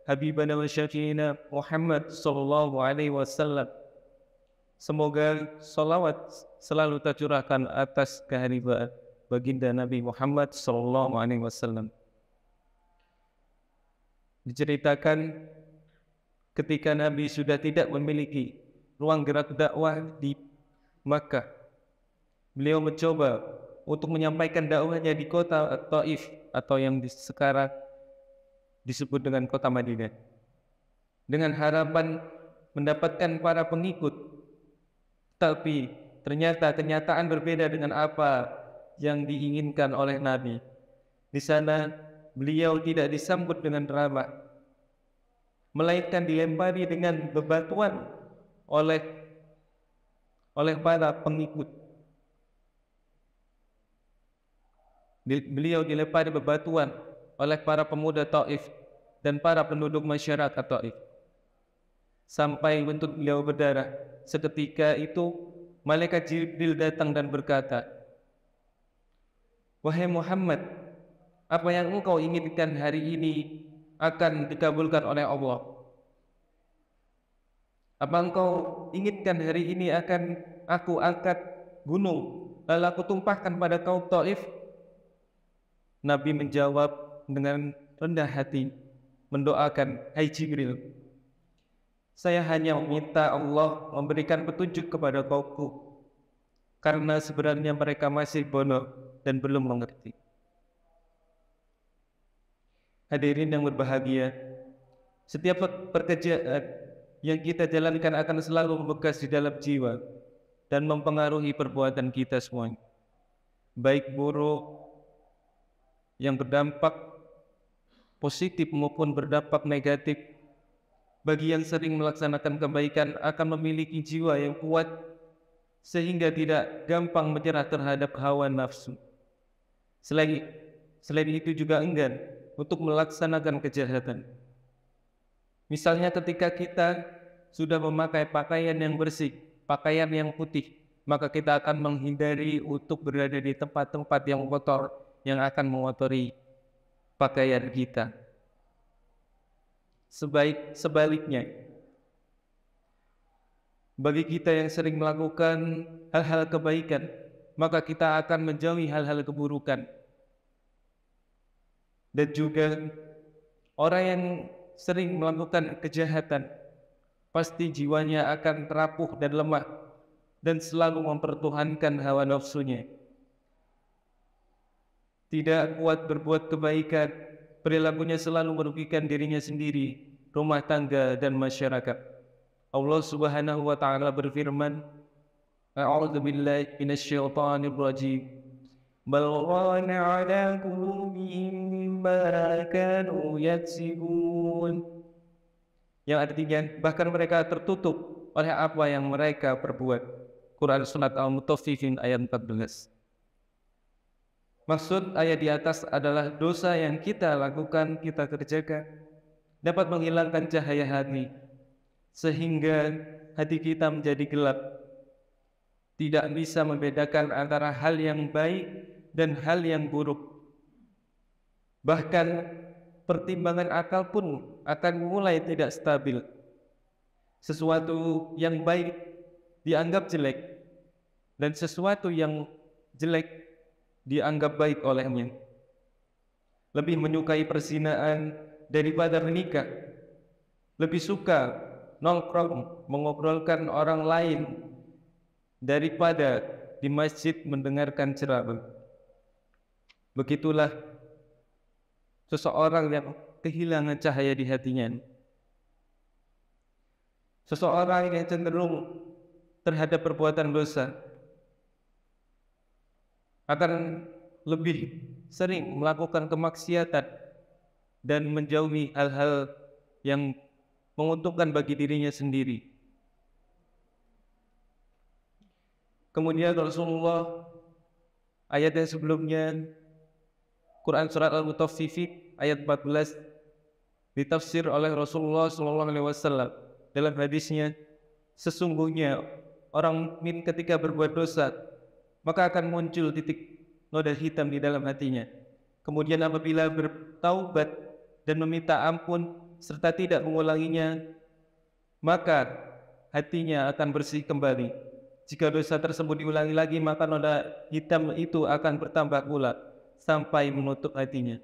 habibana wa syafiina Muhammad sallallahu alaihi wasallam. Semoga salawat selalu tercurahkan atas kehadiran baginda Nabi Muhammad sallallahu alaihi wasallam. Diceritakan ketika Nabi sudah tidak memiliki ruang gerak dakwah di Makkah, beliau mencoba untuk menyampaikan dakwahnya di kota Taif atau yang sekarang disebut dengan kota Madinah, dengan harapan mendapatkan para pengikut. Tapi ternyata kenyataan berbeda dengan apa yang diinginkan oleh Nabi. Di sana beliau tidak disambut dengan ramah, melainkan dilempari dengan bebatuan oleh para pengikut. Beliau dilempari bebatuan oleh para pemuda Taif dan para penduduk masyarakat Taif, sampai bentuk beliau berdarah. Seketika itu malaikat Jibril datang dan berkata, "Wahai Muhammad, apa yang engkau inginkan hari ini akan dikabulkan oleh Allah. Apa engkau inginkan hari ini akan aku angkat gunung lalu aku tumpahkan pada kaum Taif?" Nabi menjawab dengan rendah hati, mendoakan, "Hai Jibril, saya hanya meminta Allah memberikan petunjuk kepada kaumku, karena sebenarnya mereka masih bodoh dan belum mengerti." Hadirin yang berbahagia, setiap pekerjaan yang kita jalankan akan selalu membekas di dalam jiwa dan mempengaruhi perbuatan kita semuanya, baik buruk yang berdampak positif maupun berdampak negatif. Bagi yang sering melaksanakan kebaikan akan memiliki jiwa yang kuat sehingga tidak gampang menyerah terhadap hawa nafsu. Selain itu juga enggan untuk melaksanakan kejahatan. Misalnya ketika kita sudah memakai pakaian yang bersih, pakaian yang putih, maka kita akan menghindari untuk berada di tempat-tempat yang kotor yang akan mengotori pakaian kita. Sebaliknya, bagi kita yang sering melakukan hal-hal kebaikan, maka kita akan menjauhi hal-hal keburukan. Dan juga orang yang sering melakukan kejahatan, pasti jiwanya akan rapuh dan lemah dan selalu mempertuhankan hawa nafsunya. Tidak kuat berbuat kebaikan, perilakunya selalu merugikan dirinya sendiri, rumah tangga, dan masyarakat. Allah Subhanahu wa Ta'ala berfirman, "A'udzu billahi minasyaitonir rajim. Bal rana 'ala qulubihim ma kanu yaksibun." Yang artinya bahkan mereka tertutup oleh apa yang mereka perbuat. Quran Surat Al-Mutaffifin ayat 14. Maksud ayat di atas adalah dosa yang kita lakukan, kita kerjakan, dapat menghilangkan cahaya hati, sehingga hati kita menjadi gelap, tidak bisa membedakan antara hal yang baik dan hal yang buruk. Bahkan pertimbangan akal pun akan mulai tidak stabil. Sesuatu yang baik dianggap jelek, dan sesuatu yang jelek dianggap baik olehnya. Lebih menyukai perzinaan daripada menikah, lebih suka nongkrong mengobrolkan orang lain daripada di masjid mendengarkan ceramah. Begitulah seseorang yang kehilangan cahaya di hatinya. Seseorang yang cenderung terhadap perbuatan dosa akan lebih sering melakukan kemaksiatan dan menjauhi hal-hal yang menguntungkan bagi dirinya sendiri. Kemudian Rasulullah, ayat yang sebelumnya, Quran Surat Al-Mutaffifin ayat 14, ditafsir oleh Rasulullah SAW dalam hadisnya, "Sesungguhnya orang mukmin ketika berbuat dosa, maka akan muncul titik noda hitam di dalam hatinya. Kemudian apabila bertaubat dan meminta ampun, serta tidak mengulanginya, maka hatinya akan bersih kembali. Jika dosa tersebut diulangi lagi, maka noda hitam itu akan bertambah pula sampai menutup hatinya.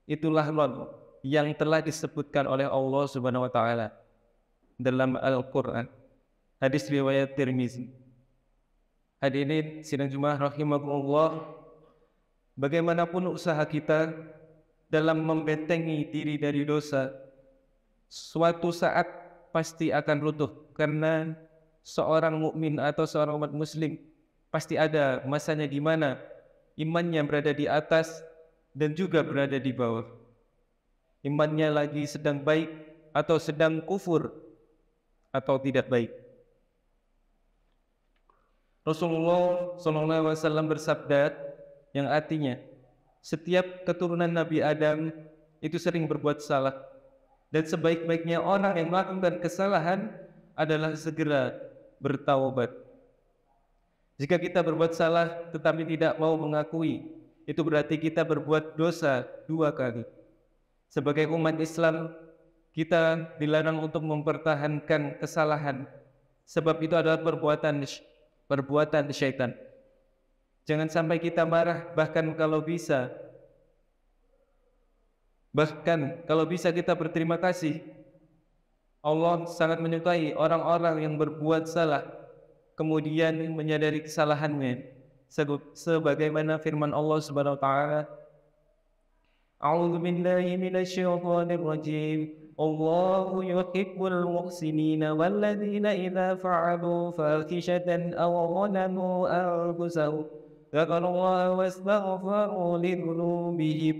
Itulah lot yang telah disebutkan oleh Allah Subhanahu wa taala dalam Al-Qur'an. Hadis riwayat Tirmizi. Hadirin sidang Jumat rahimakumullah, bagaimanapun usaha kita dalam membentengi diri dari dosa, suatu saat pasti akan runtuh, karena seorang mukmin atau seorang umat muslim pasti ada masanya di mana imannya berada di atas dan juga berada di bawah. Imannya lagi sedang baik atau sedang kufur atau tidak baik. Rasulullah SAW bersabda yang artinya, setiap keturunan Nabi Adam itu sering berbuat salah, dan sebaik-baiknya orang yang melakukan kesalahan adalah segera bertaubat. Jika kita berbuat salah tetapi tidak mau mengakui, itu berarti kita berbuat dosa dua kali. Sebagai umat Islam, kita dilarang untuk mempertahankan kesalahan, sebab itu adalah perbuatan syaitan. Jangan sampai kita marah, bahkan kalau bisa kita berterima kasih. Allah sangat menyukai orang-orang yang berbuat salah kemudian menyadari kesalahannya, sebagaimana firman Allah Subhanahu wa taala, A'udzu billahi minasyaitonir rajim. Allahu yuhibbul muhsinina walladzina idza fa'alu fahishatan aw zalamu anfusahum dzakarullaha wastaghfaru lidzunubihim.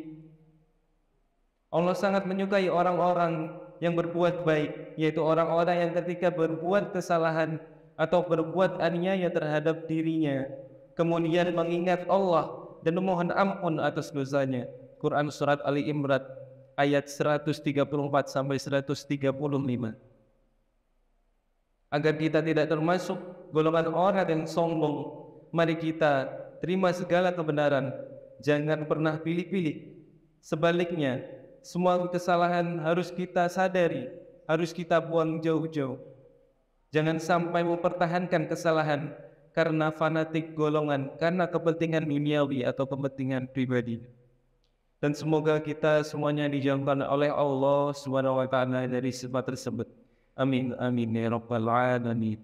Allah sangat menyukai orang-orang yang berbuat baik, yaitu orang-orang yang ketika berbuat kesalahan atau berbuat aniaya terhadap dirinya, kemudian mengingat Allah dan memohon ampun atas dosanya. Quran Surat Ali Imran ayat 134 sampai 135. Agar kita tidak termasuk golongan orang yang sombong, mari kita terima segala kebenaran, jangan pernah pilih-pilih. Sebaliknya, semua kesalahan harus kita sadari, harus kita buang jauh-jauh. Jangan sampai mempertahankan kesalahan karena fanatik golongan, karena kepentingan duniawi atau kepentingan pribadi. Dan semoga kita semuanya dijauhkan oleh Allah Subhanahu wa taala dari sifat tersebut. Amin amin ya rabbal alamin.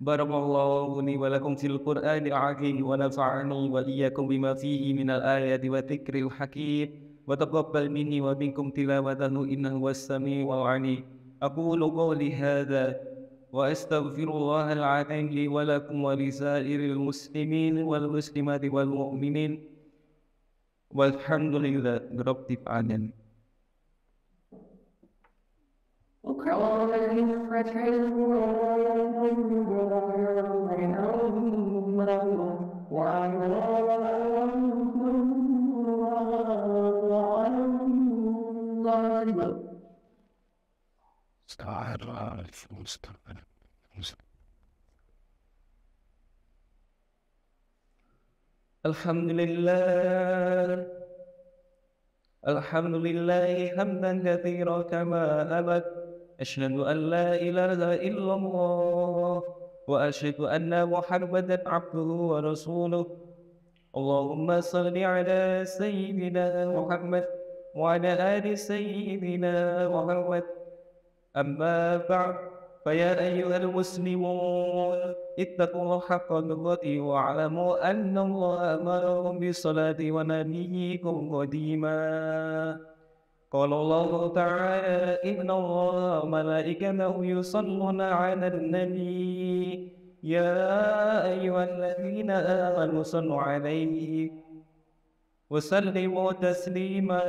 Barakallahu li wa lakum fil Qur'anil azim wa nafa'ani wa iyyakum bima fihi minal ayati wa dzikril hakim wa taqabbal minni wa minkum tilawatahu innahu was-sami'ul 'alim. Aqulu qawli hadza wa astaghfirullahal 'azim li wa lakum wa lisairil muslimin wal muslimati wal mu'minin walhamdulillahi rabbil alamin. Alhamdulillah, alhamdulillah hamdan katsiran kama abad. Asyhadu an la ilaha illallah wa asyhadu anna Muhammadan abduhu wa rasuluh. Allahumma salli ala sayyidina Muhammad wa ala ali sayyidina Muhammad. Amma ba'd, faya ayyuhal muslimun ittaqullaha haqqa tuqatih wa 'alamu anna Allaha amarakum bis-salati wa nahyikum qadima. Qala Allah ta'ala inna Allaha wa malaikatahu yusalluna 'alan nabi ya ayyuhalladzina amanu sallu 'alaihi wa sallimu taslima.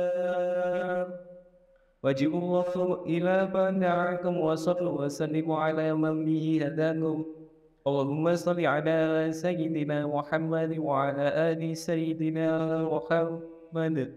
Wajibullahu ila banda'akum wa sallu wa sallimu ala man bihi hadakum. Allahumma salli ala sayyidina Muhammad wa ala ali sayyidina Muhammad.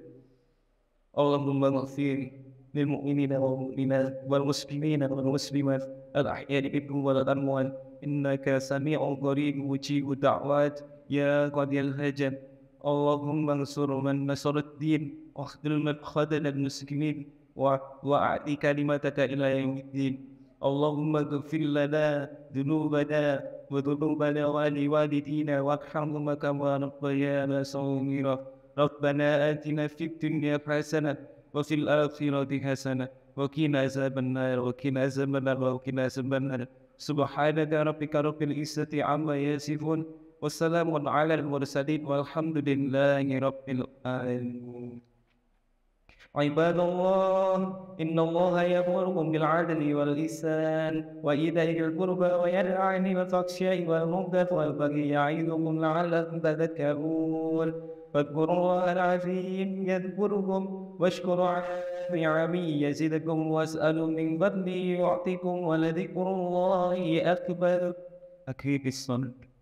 Allahumma ighfir lil mu'minina wal mu'minat wal muslimina wal muslimat al ahya'i minhum wal amwat innaka sami'un qarib mujibud da'wat ya qadiyal hajat. Allahumma ansur man nasara ad-din wa akhdhil man khadhala al muslimin وأعطي كلمتك إلى يوم الدين. اللهم اغفر لنا ذنوبنا وذنوبنا ولوالدينا وارحمهما كما ربيانا صغيرا. ربنا آتنا في الدنيا حسنة وفي الآخرة حسنة وقنا عذاب النار وقنا عذاب النار. سبحانك ربك رب العزة عما يصفون والسلام على المرسلين والحمد لله رب العالمين. عباد الله، إن الله يأمركم بالعدل والإحسان وإيتاء ذي القربى وينهى عن الفحشاء والمنكر والبغي يعظكم لعلكم تذكرون. فاذكروا الله العظيم يذكركم واشكروا على نعمه يزدكم واسألوا من فضله يعطكم ولذكر الله أكبر. أكيد الصلاة.